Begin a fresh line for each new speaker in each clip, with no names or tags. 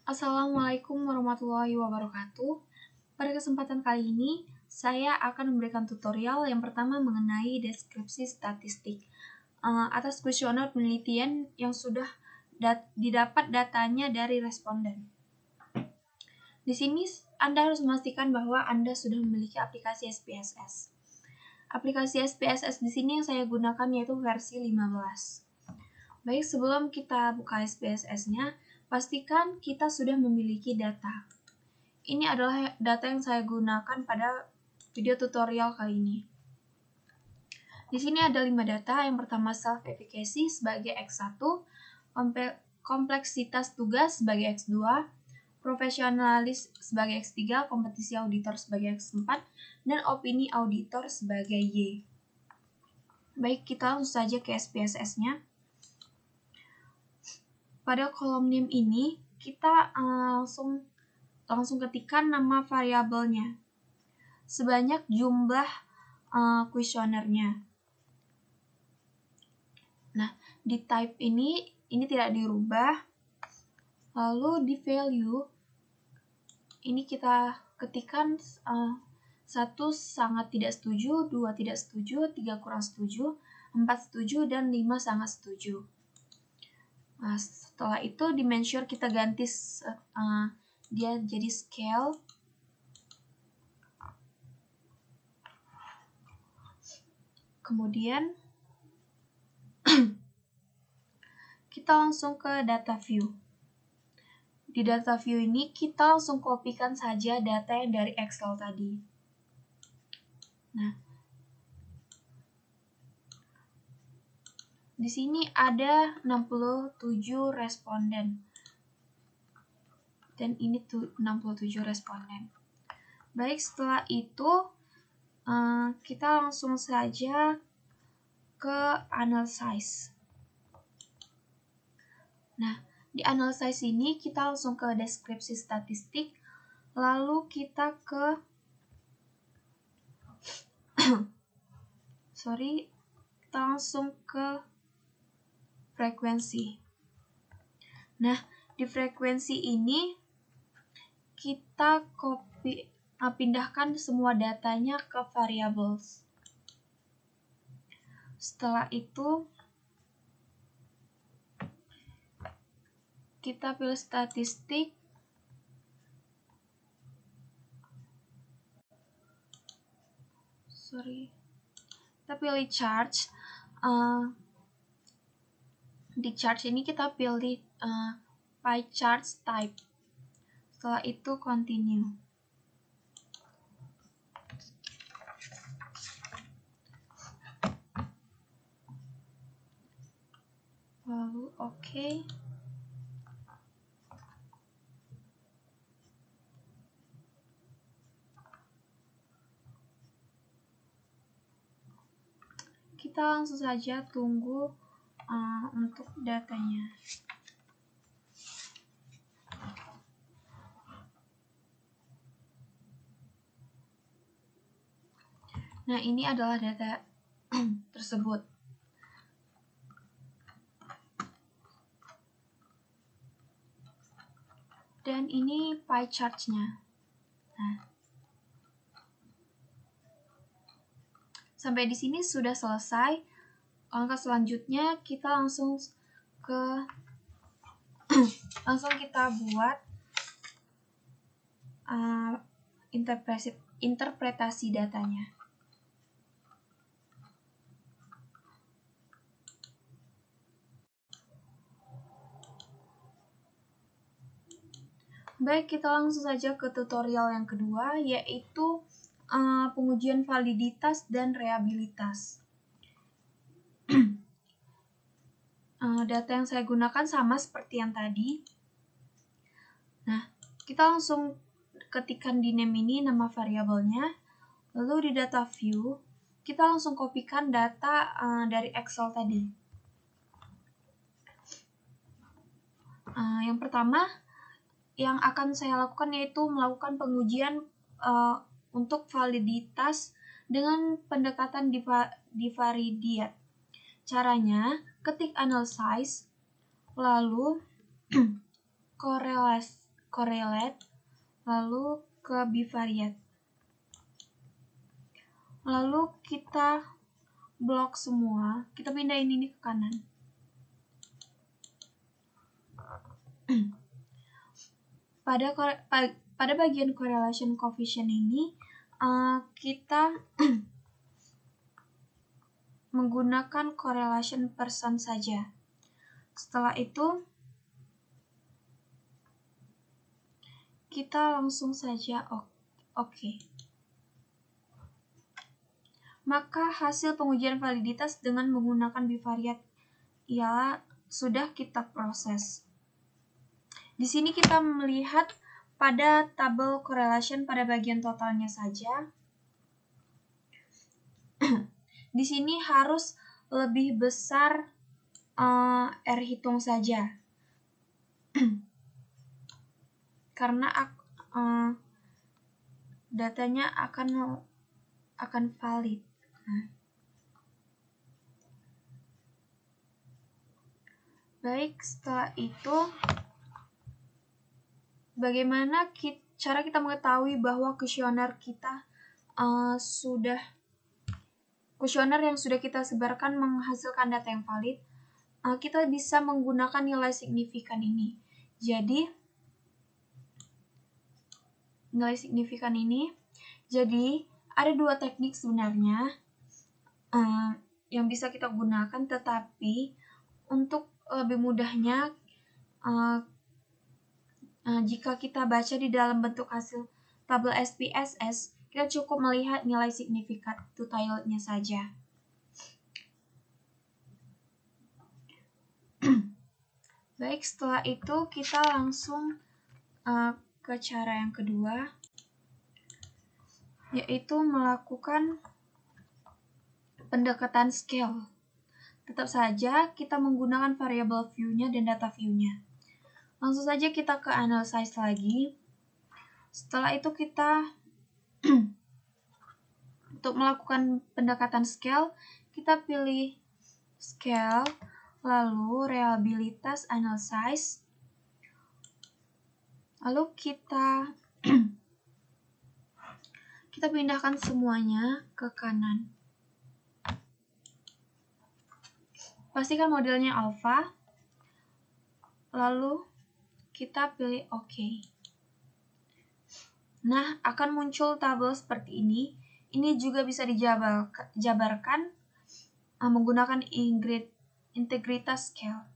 Assalamualaikum warahmatullahi wabarakatuh. Pada kesempatan kali ini, saya akan memberikan tutorial yang pertama mengenai deskripsi statistik atas kuesioner penelitian yang sudah didapat datanya dari responden. Di sini Anda harus memastikan bahwa Anda sudah memiliki aplikasi SPSS. Aplikasi SPSS di sini yang saya gunakan yaitu versi 15. Baik, sebelum kita buka SPSS-nya, pastikan kita sudah memiliki data. Ini adalah data yang saya gunakan pada video tutorial kali ini. Di sini ada 5 data. Yang pertama self-efficacy sebagai X1, kompleksitas tugas sebagai X2, profesionalis sebagai X3, kompetisi auditor sebagai X4, dan opini auditor sebagai Y. Baik, kita langsung saja ke SPSS-nya. Pada kolom name ini, kita langsung ketikkan nama variabelnya sebanyak jumlah kuesionernya. Nah, di type ini tidak dirubah. Lalu di value ini kita ketikkan 1 sangat tidak setuju, 2 tidak setuju, 3 kurang setuju, 4 setuju, dan 5 sangat setuju. Nah, setelah itu di measure kita ganti dia jadi scale. Kemudian kita langsung ke data view. Di data view ini kita langsung kopikan saja data yang dari Excel tadi. Nah, di sini ada 67 responden. Dan ini tuh 67 responden. Baik, setelah itu kita langsung saja ke analyze. Nah, di analyze ini kita langsung ke deskripsi statistik, lalu kita ke kita langsung ke frekuensi. Nah, di frekuensi ini kita pindahkan semua datanya ke variables. Setelah itu kita pilih statistik. Kita pilih charge. Di charge ini kita pilih pie chart type. Setelah itu continue. Lalu oke. Kita langsung saja tunggu untuk datanya. Nah, ini adalah data tersebut. Dan ini pie chart-nya. Nah, sampai di sini sudah selesai. Langkah selanjutnya kita langsung kita buat interpretasi datanya. Baik, kita langsung saja ke tutorial yang kedua, yaitu pengujian validitas dan reliabilitas. Data yang saya gunakan sama seperti yang tadi. Nah, kita langsung ketikkan di name ini nama variabelnya. Lalu di data view, kita langsung kopikan data dari Excel tadi. Yang pertama yang akan saya lakukan yaitu melakukan pengujian untuk validitas dengan pendekatan divariate. Caranya, ketik analyze, lalu correlate, lalu ke bivariate. Lalu kita blok semua, kita pindahin ini ke kanan. Pada bagian correlation coefficient ini, kita menggunakan correlation percent saja. Setelah itu, kita langsung saja oke. Maka hasil pengujian validitas dengan menggunakan bivariate ya sudah kita proses. Di sini kita melihat pada tabel correlation pada bagian totalnya saja. Di sini harus lebih besar R hitung saja. Karena datanya akan valid. Baik, setelah itu bagaimana cara kita mengetahui bahwa kuesioner kita kuesioner yang sudah kita sebarkan menghasilkan data yang valid? Kita bisa menggunakan nilai signifikan ini. Jadi ada dua teknik sebenarnya yang bisa kita gunakan, tetapi untuk lebih mudahnya jika kita baca di dalam bentuk hasil tabel SPSS, kita cukup melihat nilai signifikan tilde-nya saja. Baik, setelah itu kita langsung ke cara yang kedua, yaitu melakukan pendekatan scale. Tetap saja kita menggunakan variable view-nya dan data view-nya. Langsung saja kita ke analyze lagi. Setelah itu kita untuk melakukan pendekatan scale, kita pilih scale, lalu reliabilitas analyze, lalu kita pindahkan semuanya ke kanan. Pastikan modelnya alpha, lalu kita pilih OK. Nah, akan muncul tabel seperti ini. Ini juga bisa dijabarkan menggunakan integritas scale.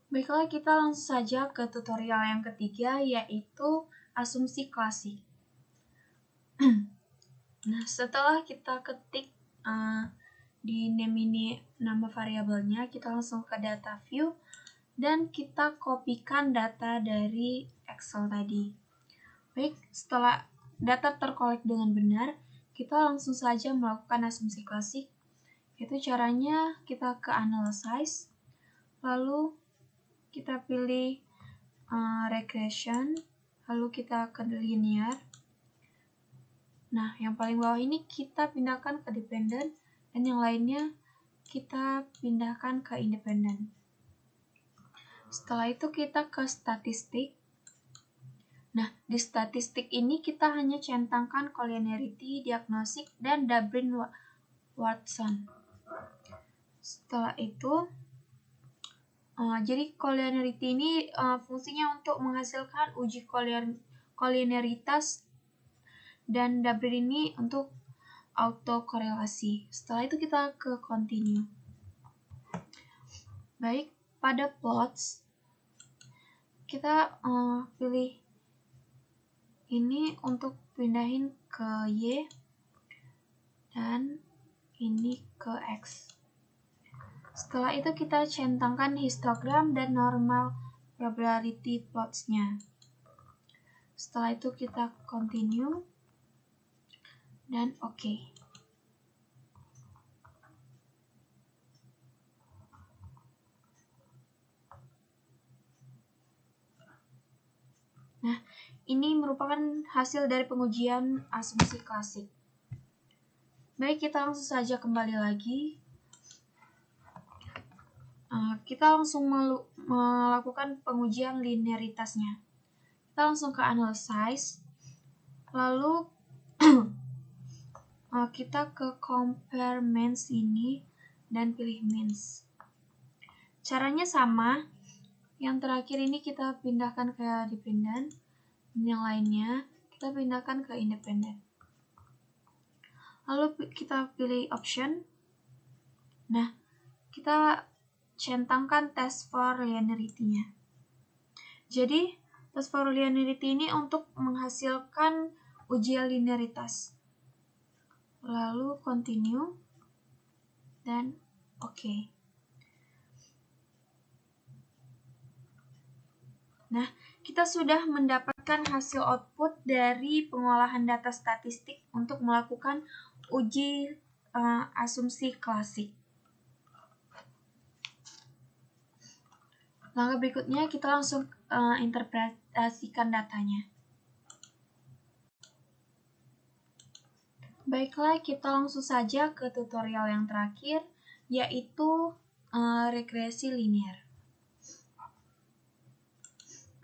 Baiklah, kita langsung saja ke tutorial yang ketiga, yaitu asumsi klasik. Nah, setelah kita ketik di name ini nama variabelnya, kita langsung ke data view dan kita kopikan data dari Excel tadi. Baik, setelah data terkolek dengan benar, kita langsung saja melakukan asumsi klasik. Itu caranya kita ke analyze, lalu kita pilih regression, lalu kita ke linear. Nah, yang paling bawah ini kita pindahkan ke dependent, dan yang lainnya kita pindahkan ke independent. Setelah itu kita ke statistik. Nah, di statistik ini kita hanya centangkan collinearity, diagnostik, dan Dubrin-Watson. Setelah itu, jadi collinearity ini fungsinya untuk menghasilkan uji collinearitas, dan Dubrin ini untuk autokorelasi. Setelah itu kita ke continue. Baik, pada plots kita pilih ini untuk pindahin ke Y dan ini ke X. Setelah itu kita centangkan histogram dan normal probability plots-nya. Setelah itu kita continue dan OK. Nah, ini merupakan hasil dari pengujian asumsi klasik. Baik, kita langsung saja kembali lagi. Kita langsung melakukan pengujian linearitasnya. Kita langsung ke analyze, lalu kita ke compare means ini dan pilih means. Caranya sama. Yang terakhir ini kita pindahkan ke dependent, yang lainnya kita pindahkan ke independent. Lalu kita pilih option. Nah, kita centangkan test for linearity-nya. Jadi, test for linearity ini untuk menghasilkan ujian linearitas. Lalu continue dan OK. Nah, kita sudah mendapatkan hasil output dari pengolahan data statistik untuk melakukan uji asumsi klasik. Langkah berikutnya kita langsung interpretasikan datanya. Baiklah, kita langsung saja ke tutorial yang terakhir, yaitu regresi linear.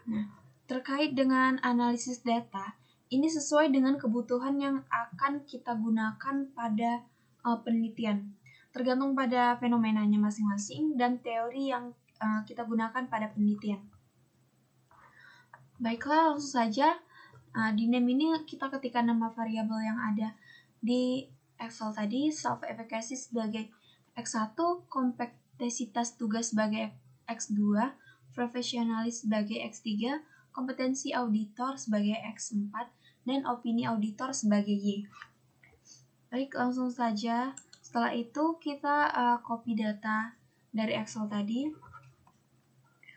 Nah, terkait dengan analisis data, ini sesuai dengan kebutuhan yang akan kita gunakan pada penelitian. Tergantung pada fenomenanya masing-masing dan teori yang kita gunakan pada penelitian. Baiklah, langsung saja. Di name ini kita ketikkan nama variabel yang ada di Excel tadi, self-efficacy sebagai X1, kompleksitas tugas sebagai X2, profesionalis sebagai X3, kompetensi auditor sebagai X4, dan opini auditor sebagai Y. Baik, langsung saja. Setelah itu kita copy data dari Excel tadi.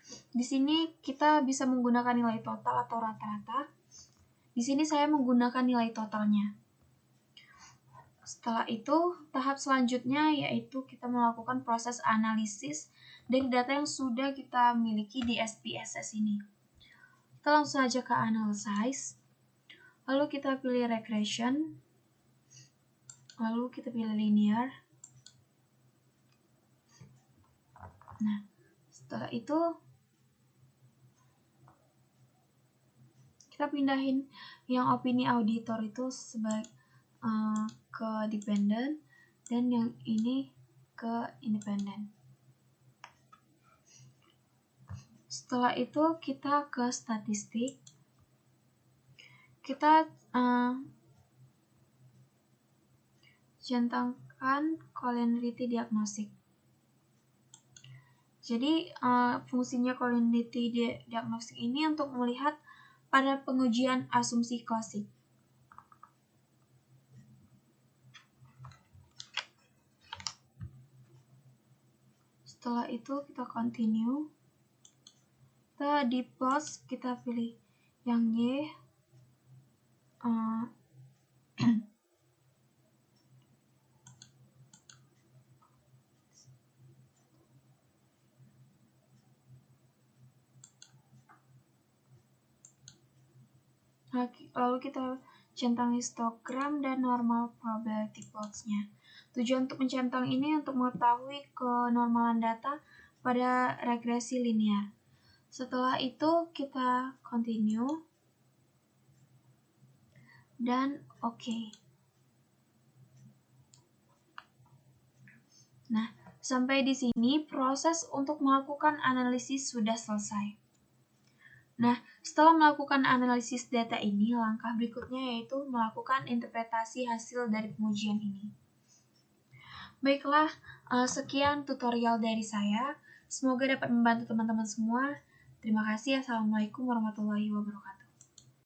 Di sini kita bisa menggunakan nilai total atau rata-rata. Di sini saya menggunakan nilai totalnya. Setelah itu, tahap selanjutnya yaitu kita melakukan proses analisis dari data yang sudah kita miliki di SPSS ini. Kita langsung saja ke analyze, lalu kita pilih regression, lalu kita pilih linear. Nah, setelah itu kita pindahin yang opini auditor itu sebagai ke dependent dan yang ini ke independent. Setelah itu kita ke statistik. Kita centangkan collinearity diagnostic. Jadi fungsinya collinearity diagnostic ini untuk melihat pada pengujian asumsi klasik. Setelah itu kita continue. Kita di plus kita pilih yang Y. Lalu kita centang histogram dan normal probability plots-nya. Tujuan untuk mencentang ini untuk mengetahui kenormalan data pada regresi linear. Setelah itu kita continue dan OK. Nah, sampai di sini proses untuk melakukan analisis sudah selesai. Nah, setelah melakukan analisis data ini, langkah berikutnya yaitu melakukan interpretasi hasil dari pengujian ini. Baiklah, sekian tutorial dari saya. Semoga dapat membantu teman-teman semua. Terima kasih. Assalamualaikum warahmatullahi wabarakatuh.